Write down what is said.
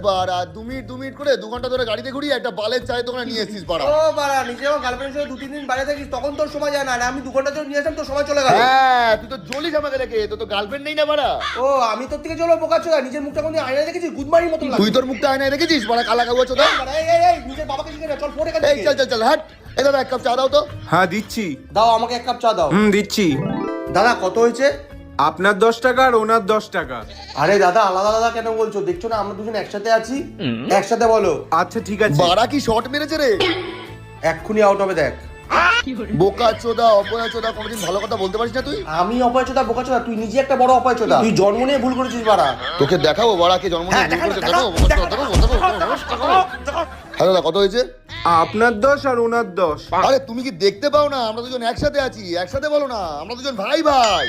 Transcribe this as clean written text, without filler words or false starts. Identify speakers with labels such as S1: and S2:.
S1: বাড়া 2 মিনিট করে 2 ঘন্টা ধরে গাড়িতে ঘুরি, একটা বালের চায়ের দোকানে নিয়ে এসেছিস বাড়া।
S2: ও বাড়া, নিজে আমার গার্লফ্রেন্ডের সাথে 2-3 দিন বাইরে থাকিস, তখন তোর সময় যায় না। আর আমি 2 ঘন্টা ধরে নিয়ে আসলাম, তোর সময় চলে গেল।
S1: হ্যাঁ, তুই তো জ্বলিস আমাকে দেখে, তোর তো গার্লফ্রেন্ড নেই না বাড়া।
S2: ও আমি তোর থেকে চলো বোকা চোদা, নিজের মুখটা কোনদিন আয়নায় দেখেছিস? গুদমারির মতো লাগে।
S1: তুই তোর মুখটা আয়নায় রেখেছিস বাড়া, কালা কাগজ চোদা।
S2: এই নিজের বাবাকে শিখে না, চল ফোন এখান
S1: এই
S2: থেকে।
S1: চল হাট। এই দাদা এক কাপ চা দাও তো।
S3: হ্যাঁ দিচ্ছি।
S2: দাও আমাকে 1 কাপ চা দাও।
S3: দিচ্ছি।
S2: দাদা কত হয়েছে?
S3: আপনার 10 টাকা আর ওনার 10 টাকা।
S2: আরে দাদা আলাদা আলাদা কেন বলছো? দেখছো না আমরা দুজন একসাথে আছি, একসাথে বলো।
S3: আচ্ছা ঠিক আছে।
S1: বাড়া কি শর্ট মেরেছে রে,
S2: এক্ষুনি আউট হবে দেখ।
S1: বোকা চোদা অপয়া চোদা, কোনোদিন ভালো কথা বলতে পারিস না তুই।
S2: আমি অপয়চোদা বোকা চোদা? তুই নিজে একটা বড় অপয়চোদা। তুই জন্ম নিয়ে ভুল করেছিস বাড়া।
S1: তোকে দেখাবো বাড়া কে জন্ম নিয়ে ভুল করেছে, দেখাবো। হ্যাঁ দাদা কত হয়েছে?
S3: আপনার 10 আর ওনার 10।
S1: আরে তুমি কি দেখতে পাও না আমরা দুজন একসাথে আছি? একসাথে বলো না, আমরা দুজন ভাই ভাই।